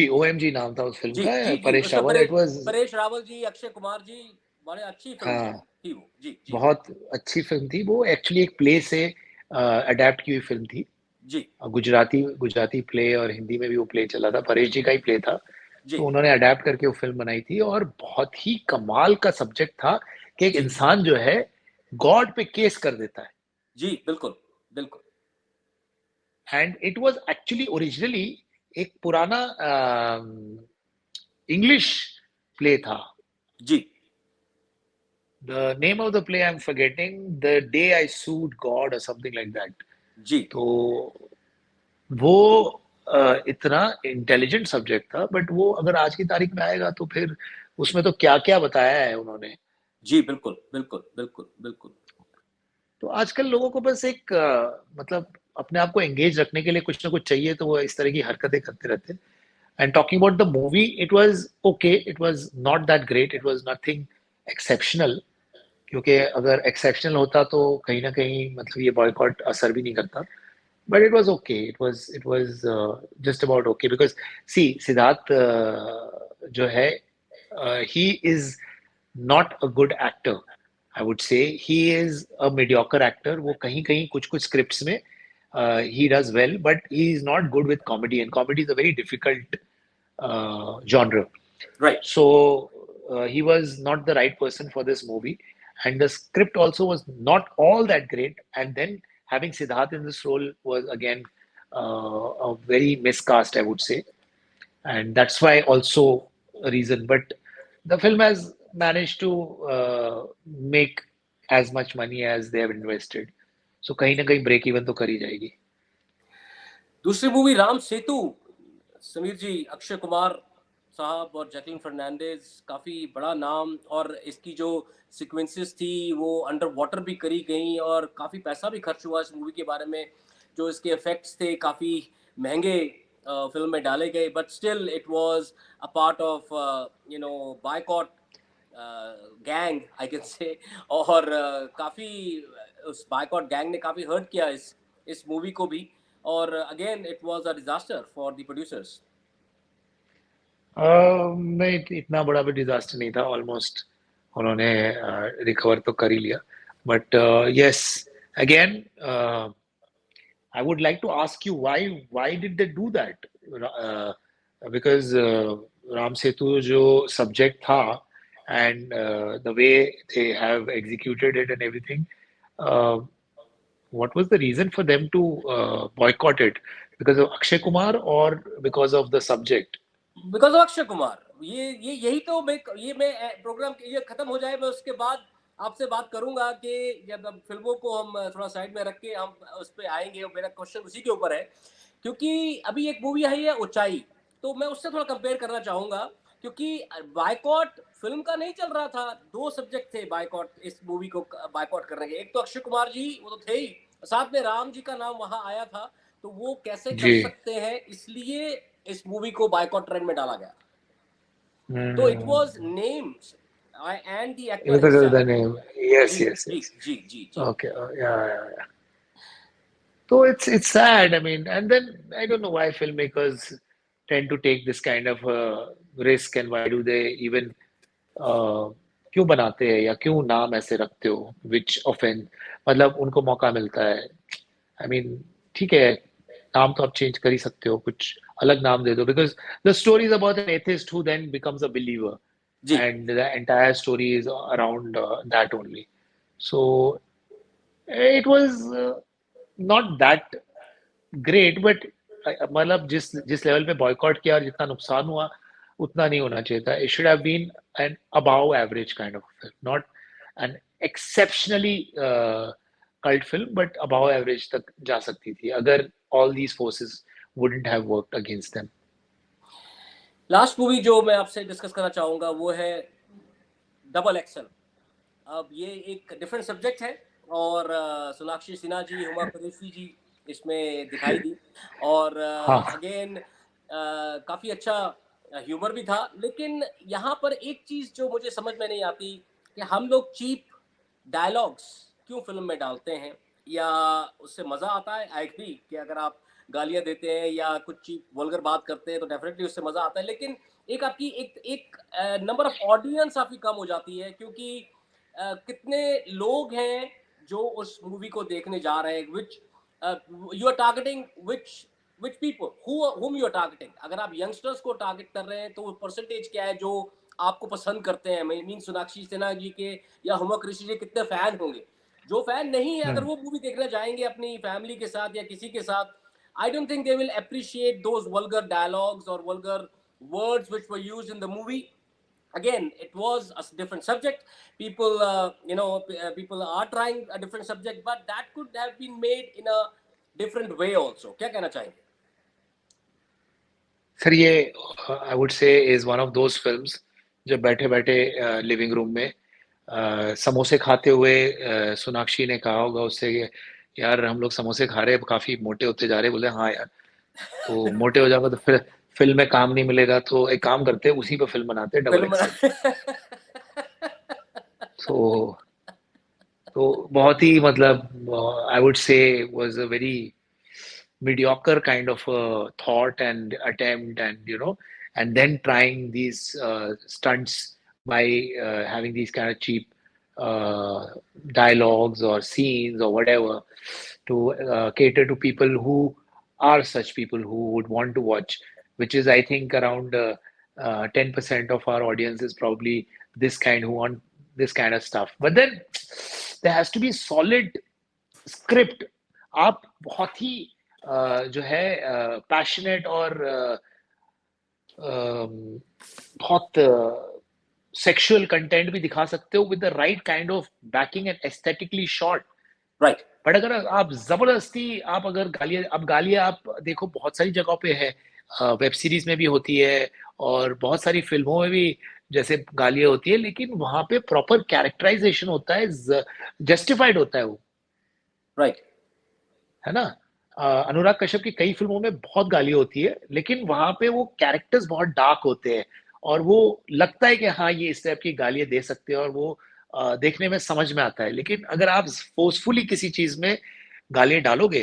ओएमजी नाम था उस फ़िल्म जी, का, जी, जी, परेश उसमें रावल, इट वाज़ परेश रावल जी, अक्षय कुमार जी, बड़े अच्छी फ़िल्म हाँ, थी वो। जी, जी, बहुत अच्छी फ़िल्म थी। वो एक्चुअली एक प्ले से अडैप्ट की हुई फ़िल्म थी। जी, गुजराती गुजराती प्ले और हिंदी में भी वो प्ले चला था, परेश जी का ही प्ले था। जी, तो उन्होंने अडैप्ट करके वो फ़िल्म बनाई थी और बहुत ही कमाल का सब्जेक्ट था कि एक जी, इंसान जो है, गॉड पे केस कर देता है। जी, बिल्कुल, बिल्कुल। And it was actually originally एक पुराना इंग्लिश प्ले था। जी, The name of the play I'm forgetting, The Day I Sued God or something like that. जी। तो वो इतना इंटेलिजेंट सब्जेक्ट था बट वो अगर आज की तारीख में आएगा तो फिर उसमें तो क्या-क्या बताया है उन्होंने। जी, बिल्कुल, बिल्कुल, बिल्कुल, बिल्कुल। तो आजकल लोगों को बस एक मतलब अपने आप को एंगेज रखने के लिए कुछ ना कुछ चाहिए तो वो इस तरह की हरकतें करते रहते हैं। And talking about the movie it was okay, it was not that great, it was nothing exceptional क्योंकि अगर एक्सेप्शनल होता तो कहीं न कहीं मतलब ये बॉयकॉट असर भी नहीं करता। But it was okay. It was just about okay because see Siddharth जो है he is not a good actor. I would say he is a mediocre actor. वो कहीं-कहीं कुछ-कुछ scripts में he does well, but he is not good with comedy, and comedy is a very difficult genre. Right, So he was not the right person for this movie, and the script also was not all that great. And then having Siddharth in this role was again a very miscast, I would say, and that's why also a reason. But the film has managed to make as much money as they have invested. So कहीं ना कहीं break even तो कर ही जाएगी. दूसरी movie Ram Setu, Sameer जी, अक्षय कुमार साहब और Jacqueline Fernandes, काफ़ी बड़ा नाम, और इसकी जो सीक्वेंसेस थी वो अंडर वाटर भी करी गई और काफ़ी पैसा भी खर्च हुआ इस मूवी के बारे में। जो इसके इफ़ेक्ट्स थे काफ़ी महँगे फ़िल्म में डाले गए, but still it was a part of boycott gang I can say. और काफ़ी उस बायकॉट गैंग ने काफ़ी हर्ट किया इस मूवी को भी। और again it was a disaster for the producers. नहीं इतना बड़ा भी डिजास्टर नहीं था ऑलमोस्ट उन्होंने रिकवर तो कर ही लिया but yes again I would like to ask you why did they do that because Ram Setu जो सब्जेक्ट था and the way they have executed it and everything what was the reason for them to boycott it because of Akshay Kumar or because of the subject? Because of Akshay Kumar. ये यही तो मैं programme ये खत्म हो जाए, मैं उसके बाद आपसे बात करूंगा कि जब अब फिल्मों को हम थोड़ा साइड में रख के हम उस पर आएंगे, और मेरा क्वेश्चन उसी के ऊपर है। क्योंकि अभी एक मूवी आई है ऊंचाई, तो मैं उससे थोड़ा कंपेयर करना चाहूंगा। क्योंकि बायकॉट फिल्म का नहीं चल रहा था, दो सब्जेक्ट थे बायकॉट, इस मूवी को बायकॉट करने के। एक तो अक्षय कुमार जी वो तो थे ही, साथ में राम जी का नाम वहां आया था, तो वो कैसे कर जी सकते हैं, इसलिए इस मूवी को बायकॉट ट्रेंड में डाला गया। तो it was Hmm. Names and the actor Because of himself. the name. Yes, जी, yes, जी, yes. जी, जी, जी। Okay. Yeah, yeah, yeah. So it's sad. I mean, and then I don't know why filmmakers tend to take this kind of risk and why do they even क्यों बनाते हैं या क्यों नाम ऐसे रखते हो which offend मतलब उनको मौका मिलता है आई मीन ठीक है नाम तो आप चेंज कर ही सकते हो कुछ अलग नाम दे दो because the story is about an atheist who then becomes a believer ji, and the entire story is around that only so it was not that great but मतलब जिस जिस लेवल पे बॉयकॉट किया और जितना नुकसान हुआ उतना नहीं होना चाहिए था it should have been an above average kind of film not an exceptionally cult film but above average तक जा सकती थी अगर all these forces wouldn't have worked against them. Last movie जो मैं आपसे डिस्कस करना चाहूंगा वो है डबल एक्सल। अब ये एक डिफरेंट सब्जेक्ट है, और सोनाक्षी सिन्हा जी, हुमा कुरैशी जी इसमें दिखाई दी। और हाँ अगेन काफ़ी अच्छा ह्यूमर भी था, लेकिन यहाँ पर एक चीज़ जो मुझे समझ में नहीं आती कि हम लोग चीप डायलॉग्स क्यों फिल्म में डालते हैं, या उससे मजा आता है? आई एग्री कि अगर आप गालियां देते हैं या कुछ चीप वल्गर बात करते हैं तो डेफिनेटली उससे मजा आता है, लेकिन एक आपकी एक एक नंबर ऑफ ऑडियंस आपकी कम हो जाती है, क्योंकि कितने लोग हैं जो उस मूवी को देखने जा रहे हैं, which you are targeting, which people whom you are targeting. अगर आप यंगस्टर्स को टारगेट कर रहे हैं तो परसेंटेज क्या है जो आपको पसंद करते हैं? मीन सोनाक्षी सिन्हा जी के या हुमा ऋषि जी कितने फैन होंगे? जो फैन नहीं है, अगर हम्म। वो मूवी देखने जाएंगे अपनी फैमिली के साथ या किसी के साथ, I don't think they will appreciate those vulgar dialogues और vulgar words which were used in the movie. Again, it was a different subject. People people are trying a different subject, but that could have been made in a different way also. क्या कहना चाहेंगे? Sir ये आई would से is one of those films जो बैठे बैठे living room में समोसे खाते हुए सोनाक्षी ने कहा होगा उससे कि यार हम लोग समोसे खा रहे हैं काफी मोटे होते जा रहे हैं, बोले हाँ यार तो मोटे हो जाएगा तो फिर फिल्म में काम नहीं मिलेगा, तो एक काम करते हैं उसी पे फिल्म बनाते हैं डबल फिल्म एक्सेल। तो बहुत ही मतलब आई वुड से was a very mediocre kind of thought and attempt, and and then trying these stunts by having these kind of cheap uh, dialogues or scenes or whatever to cater to people who are such people who would want to watch, which is I think around 10% of our audience is probably this kind who want this kind of stuff. But then there has to be solid script. आप बहुत ही जो है passionate और बहुत sexual content भी दिखा सकते हो with the right kind of backing and aesthetically shot. Right. But अगर आप जबरदस्ती आप अगर गालियां आप देखो बहुत सारी जगहों पे है, वेब सीरीज में भी होती है और बहुत सारी फिल्मों में भी जैसे गालियां होती है, लेकिन वहां पे प्रॉपर कैरेक्टराइजेशन होता है, जस्टिफाइड होता है वो, राइट। है ना। अनुराग कश्यप की कई फिल्मों में बहुत गाली होती है, लेकिन वहां पे वो कैरेक्टर्स बहुत डार्क होते हैं और वो लगता है कि हाँ ये इस टाइप की गालियां दे सकते हैं और वो देखने में समझ में आता है। लेकिन अगर आप फोर्सफुली किसी चीज में गालियां डालोगे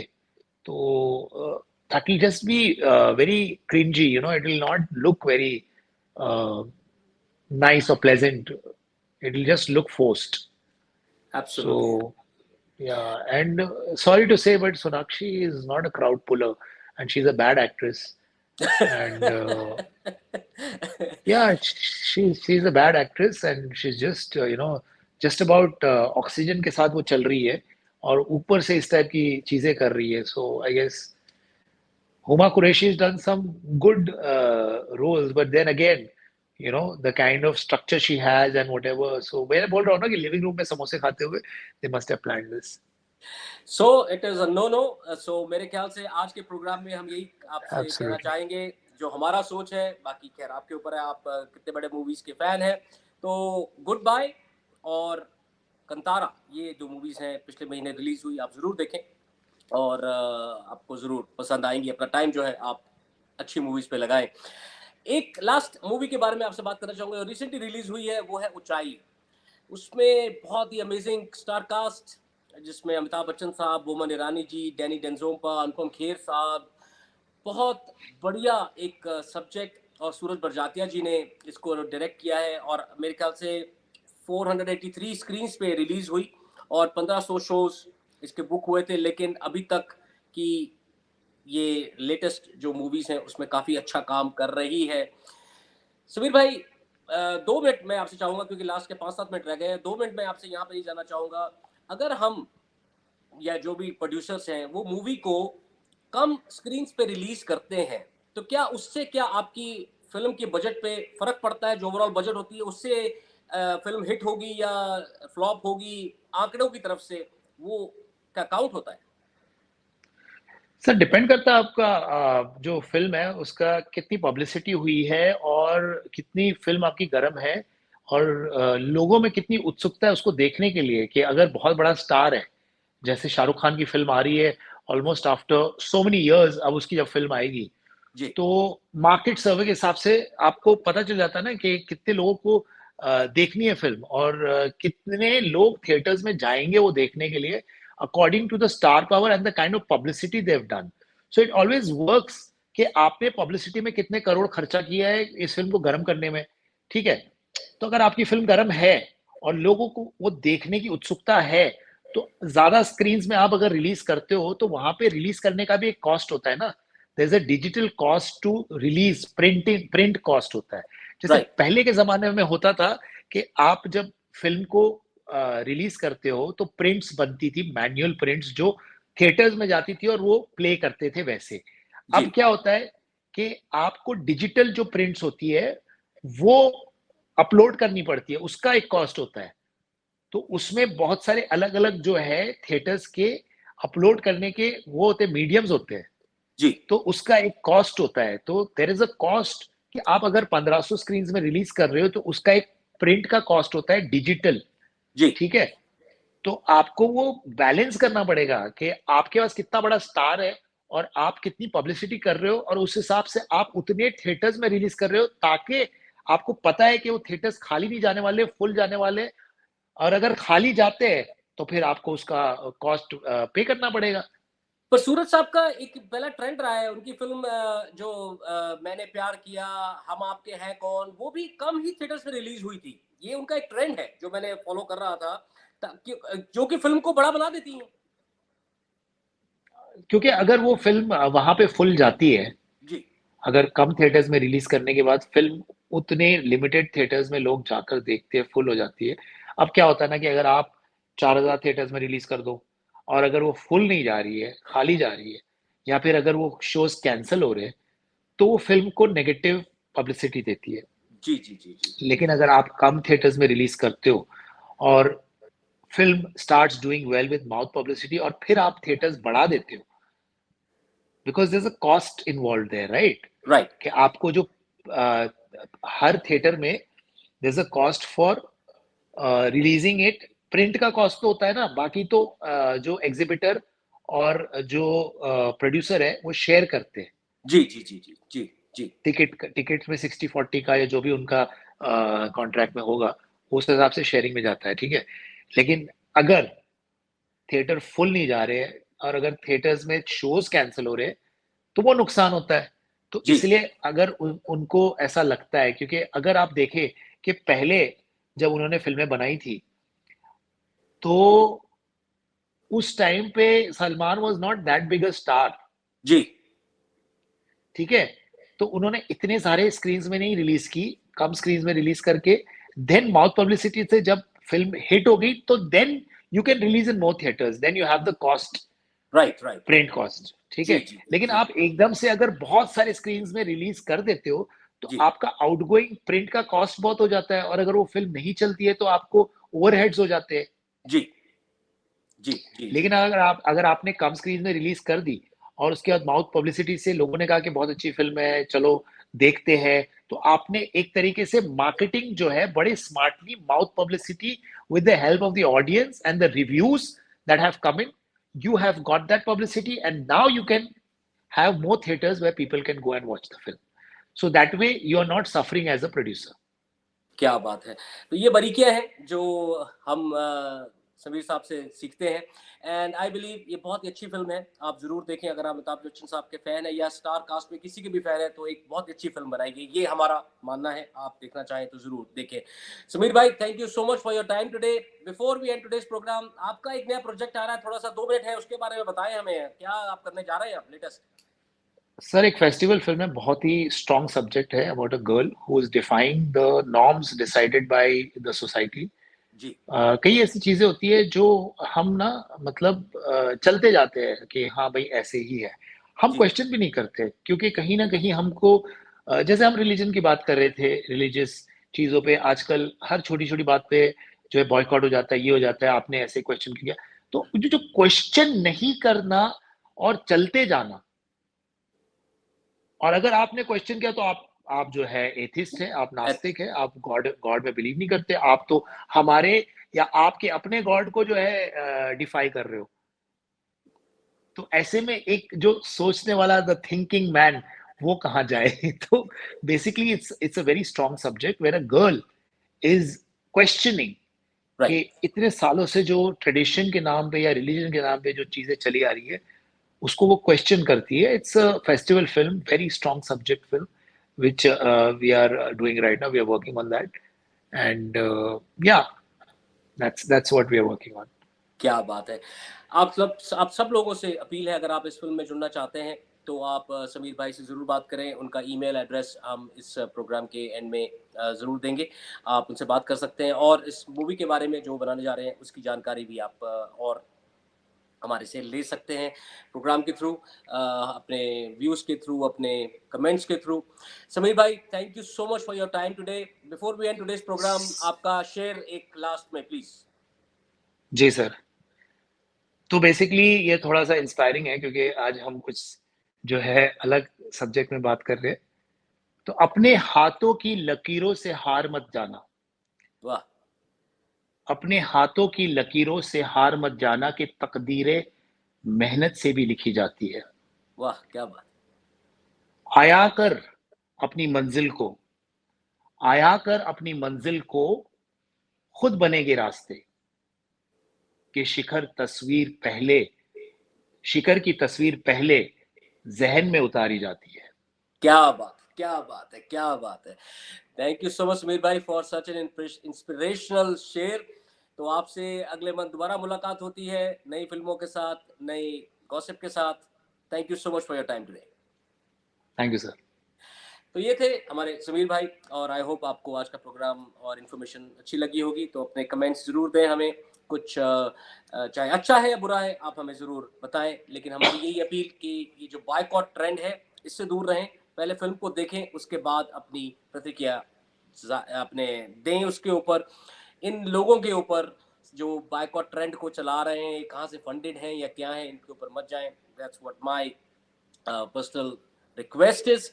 तो that will just be very cringy, it will not look very nice or pleasant. It will just look forced. Absolutely. So yeah, and sorry to say, but Sonakshi is not a crowd puller, and she's a bad actress. And yeah, she's a bad actress, and she's just just about oxygen के साथ वो चल रही है और ऊपर से इस टाइप की चीजें कर रही है. So I guess Huma Qureshi has done some good roles, but then again, the kind of structure she has and whatever. So मैं बोल रहा हूँ ना कि लिविंग रूम में समोसे खाते हुए they must have planned this. So it is a no-no. So मेरे ख्याल से आज के प्रोग्राम में हम यही आपसे कहना Absolutely. चाहेंगे, जो हमारा सोच है, बाकी खैर आपके ऊपर है, आप कितने बड़े मूवीज के फैन हैं। तो गुड बाय और कंतारा, ये दो मूवीज हैं पिछले महीने रिलीज हुई, आप जरूर देखें और आपको जरूर पसंद आएंगी। अपना टाइम जो है आप अच्छी मूवीज पे लगाएं। एक लास्ट मूवी के बारे में आपसे बात करना चाहूंगा, रिसेंटली रिलीज हुई है, वो है ऊंचाई। उसमें बहुत ही अमेजिंग स्टार कास्ट, जिसमें अमिताभ बच्चन साहब, बोमन ईरानी जी, डैनी डेंजोंपा, अनुपम खेर साहब, बहुत बढ़िया एक सब्जेक्ट, और सूरज बरजातिया जी ने इसको डायरेक्ट किया है। और मेरे ख्याल से 483 स्क्रीन पे रिलीज हुई और 1500 शोज इसके बुक हुए थे, लेकिन अभी तक की ये लेटेस्ट जो मूवीज हैं उसमें काफी अच्छा काम कर रही है। सुबीर भाई, 2 मिनट मैं आपसे चाहूंगा, क्योंकि लास्ट के 5-7 मिनट रह गए हैं। 2 मिनट में आपसे यहाँ पे ही जानना चाहूंगा, अगर हम या जो भी प्रोड्यूसर्स हैं वो मूवी को कम स्क्रीन पे रिलीज करते हैं, तो क्या उससे क्या आपकी फिल्म के बजट पे फर्क पड़ता है? जो ओवरऑल बजट होती है उससे फिल्म हिट होगी या फ्लॉप होगी, आंकड़ों की तरफ से वो क्या काउंट होता है? सर डिपेंड करता है आपका जो फिल्म है उसका कितनी पब्लिसिटी हुई है और कितनी फिल्म आपकी गर्म है और लोगों में कितनी उत्सुकता है उसको देखने के लिए। कि अगर बहुत बड़ा स्टार है, जैसे शाहरुख खान की फिल्म आ रही है almost after so many years, अब उसकी जब फिल्म आएगी जी। तो मार्केट सर्वे के हिसाब से आपको पता चल जाता है ना कि कितने लोगों को देखनी है फिल्म और कितने लोग थिएटर्स में जाएंगे वो देखने के लिए, according to the star power and the kind of publicity they have done. So it always works कि आपने पब्लिसिटी में कितने करोड़ खर्चा किया है इस फिल्म को गर्म करने में, ठीक है। तो अगर आपकी फिल्म गर्म है और लोगों को वो देखने की उत्सुकता है, तो ज्यादा स्क्रीन में आप अगर रिलीज करते हो तो वहां पे रिलीज करने का भी एक कॉस्ट होता है ना। There is a digital cost to release, print cost होता है। जैसे राइट पहले के जमाने में होता था कि आप जब फिल्म को रिलीज करते हो तो प्रिंट्स बनती थी, मैनुअल प्रिंट्स जो थिएटर्स में जाती थी और वो प्ले करते थे वैसे। जी अब क्या होता है कि आपको डिजिटल जो प्रिंट्स होती है वो अपलोड करनी पड़ती है, उसका एक कॉस्ट होता है। तो उसमें बहुत सारे अलग अलग जो है थिएटर्स के अपलोड करने के वो होते मीडियम्स होते हैं, जी तो उसका एक कॉस्ट होता है। तो देर इज अ कॉस्ट कि आप अगर 1500 स्क्रीन में रिलीज कर रहे हो तो उसका एक प्रिंट का कॉस्ट होता है डिजिटल, जी ठीक है। तो आपको वो बैलेंस करना पड़ेगा कि आपके पास कितना बड़ा स्टार है और आप कितनी पब्लिसिटी कर रहे हो और उस हिसाब से आप उतने थिएटर्स में रिलीज कर रहे हो ताकि आपको पता है कि वो थिएटर्स खाली नहीं जाने वाले, फुल जाने वाले। और अगर खाली जाते हैं तो फिर आपको उसका कॉस्ट पे करना पड़ेगा। पर सूरज साहब का एक पहला ट्रेंड रहा है, उनकी फिल्म जो मैंने प्यार किया, हम आपके हैं कौन, वो भी कम ही थिएटर्स में रिलीज हुई थी। ये उनका एक ट्रेंड है जो मैंने फॉलो कर रहा था, जो कि फिल्म को बड़ा बना देती है। क्योंकि अगर वो फिल्म वहां पे फुल जाती है, जी अगर कम थिएटर्स में रिलीज करने के बाद फिल्म उतने लिमिटेड थिएटर्स में लोग जाकर देखते हैं, फुल हो जाती है। अब क्या होता है ना कि अगर आप 4000 थिएटर्स में रिलीज कर दो और अगर वो फुल नहीं जा रही है, खाली जा रही है, या फिर अगर वो शोज कैंसिल हो रहे हैं, तो वो फिल्म को नेगेटिव पब्लिसिटी देती है। जी जी जी जी लेकिन अगर आप कम थिएटर्स में रिलीज करते हो और film starts doing well with mouth publicity और फिर आप थिएटर्स बढ़ा देते हो, because there is a cost involve there, right. Right कि आपको जो अ, हर थिएटर में there is a cost for releasing it. Print का कॉस्ट तो होता है ना, बाकी तो जो एग्जीबिटर और जो प्रोड्यूसर है वो शेयर करते हैं। जी जी जी जी जी जी टिकट में 60-40 का या जो भी उनका कॉन्ट्रैक्ट में होगा उस हिसाब से शेयरिंग में जाता है, ठीक है। लेकिन अगर थिएटर फुल नहीं जा रहे हैं और अगर थिएटर्स में शोज कैंसिल हो रहे हैं तो वो नुकसान होता है। तो जी इसलिए अगर उनको ऐसा लगता है, क्योंकि अगर आप देखें कि पहले जब उन्होंने फिल्में बनाई थी तो उस टाइम पे Salman was not that big a star, जी ठीक है। तो उन्होंने इतने सारे स्क्रीन में नहीं रिलीज की, कम स्क्रीन में रिलीज करके देन माउथ पब्लिसिटी से जब फिल्म हिट हो गई तो then you can release in more theatres, then you have the cost, right right print cost, ठीक जी है। जी लेकिन जी आप एकदम से अगर बहुत सारे स्क्रीन में रिलीज कर देते हो तो जी आपका आउटगोइंग प्रिंट का कॉस्ट बहुत हो जाता है और अगर वो फिल्म नहीं चलती है तो आपको ओवरहेड्स हो जाते हैं। जी जी जी जी लेकिन अगर आपने कम स्क्रीन में रिलीज कर दी और उसके बाद माउथ पब्लिसिटी से लोगों ने कहा कि बहुत अच्छी फिल्म है, चलो देखते हैं, तो आपने एक तरीके से मार्केटिंग जो है बड़े smartly mouth publicity with the help of the audience and the reviews that have come in, you have got that publicity and now you can have more theaters where people can go and watch the film. So that way you are not suffering as a producer. क्या बात है! तो ये बारीकियाँ हैं जो हम समीर साहब से सीखते हैं, एंड आई बिलीव ये बहुत ही अच्छी फ़िल्म है। आप ज़रूर देखें, अगर आप अमिताभ बच्चन साहब के फ़ैन हैं या स्टार कास्ट में किसी के भी फ़ैन हैं, तो एक बहुत ही अच्छी फ़िल्म बनाई गई। ये हमारा मानना है, आप देखना चाहें तो ज़रूर देखें। समीर भाई, thank you so much for your time today. Before we end today's programme, आपका एक नया प्रोजेक्ट आ रहा है, थोड़ा-सा 2 मिनट है, उसके बारे में बताएँ हमें। क्या आप करने जा रहे हैं अब लेटेस्ट? सर एक फेस्टिवल फिल्म है, बहुत ही स्ट्रॉन्ग सब्जेक्ट है about a girl who is defying the norms decided by the society. जी, कई ऐसी चीजें होती है जो हम ना मतलब चलते जाते हैं कि हाँ भाई ऐसे ही है, हम जी, क्वेश्चन भी नहीं करते क्योंकि कहीं ना कहीं हमको जैसे हम रिलीजन की बात कर रहे थे, रिलीजियस चीजों पे आजकल हर छोटी छोटी बात पे जो है बॉयकॉट हो जाता है, ये हो जाता है, आपने ऐसे क्वेश्चन किया। तो जो क्वेश्चन नहीं करना और चलते जाना, और अगर आपने क्वेश्चन किया तो आप जो है एथिस्ट है, आप एथ नास्तिक है, आप गॉड गॉड में बिलीव नहीं करते, आप तो हमारे या आपके अपने गॉड को जो है डिफाई कर रहे हो। तो ऐसे में एक जो सोचने वाला द थिंकिंग मैन वो कहाँ जाए तो basically it's a very strong subject where a girl is questioning कि राइट। इतने सालों से जो ट्रेडिशन के नाम पे या रिलीजन के नाम पे जो चीजें चली आ रही है, उसको वो क्वेश्चन करती है. It's a festival film, very strong subject film, which we are doing right now. We are working on that, and yeah, that's what we are working on. क्या बात है! आप सब लोगों से अपील है, अगर आप इस फ़िल्म में जुड़ना चाहते हैं, तो आप समीर भाई से ज़रूर बात करें। उनका ईमेल एड्रेस हम इस प्रोग्राम के एंड में ज़रूर देंगे। आप उनसे बात कर सकते हैं और इस मूवी के बारे में जो बनाने जा रहे हैं, उसकी जानकारी भी आप और हमारे से ले सकते हैं प्रोग्राम के थ्रू, अपने व्यूज़ के थ्रू, अपने कमेंट्स के थ्रू। समीर भाई, thank you so much for your time today. Before we end today's programme, आपका शेयर एक लास्ट में प्लीज़। जी सर. तो बेसिकली ये थोड़ा सा इंस्पायरिंग है क्योंकि आज हम कुछ जो है अलग सब्जेक्ट में बात कर रहे हैं. तो अपने हाथों की लकीरों से हार मत जाना. वाह! अपने हाथों की लकीरों से हार मत जाना कि तकदीरें मेहनत से भी लिखी जाती है. वाह! क्या बात! आया कर अपनी मंजिल को, आया कर अपनी मंजिल को, खुद बनेगे रास्ते कि शिखर की तस्वीर पहले ज़हन में उतारी जाती है. क्या बात! क्या बात है! क्या बात है! Thank you so much Sameer भाई for such an inspirational share. तो आपसे अगले मंथ दोबारा मुलाकात होती है, नई फ़िल्मों के साथ, नई गॉसिप के साथ। Thank you so much for your time today. Thank you sir. तो ये थे हमारे समीर भाई और आई होप आपको आज का प्रोग्राम और इन्फॉर्मेशन अच्छी लगी होगी। तो अपने कमेंट्स ज़रूर दें हमें, कुछ चाहे अच्छा है या बुरा है आप हमें ज़रूर बताएं, लेकिन हमारी यही अपील कि ये जो बॉयकॉट ट्रेंड है इससे दूर रहें। पहले फिल्म को देखें, उसके बाद अपनी प्रतिक्रिया अपने दें उसके ऊपर। इन लोगों के ऊपर जो बॉयकॉट ट्रेंड को चला रहे हैं, कहाँ से फंडेड हैं या क्या है, इनके ऊपर मत जाएं। That's what my personal request is.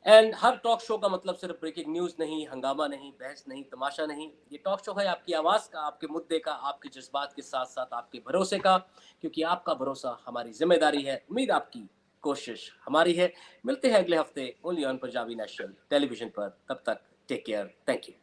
And her talk show का मतलब सिर्फ ब्रेकिंग न्यूज नहीं, हंगामा नहीं, बहस नहीं, तमाशा नहीं। ये टॉक शो है आपकी आवाज का, आपके मुद्दे का, आपके जज्बात के साथ साथ आपके भरोसे का, क्योंकि आपका भरोसा हमारी जिम्मेदारी है, उम्मीद आपकी, कोशिश हमारी है। मिलते हैं अगले हफ्ते only on Punjabi national television पर। तब तक टेक केयर, थैंक यू।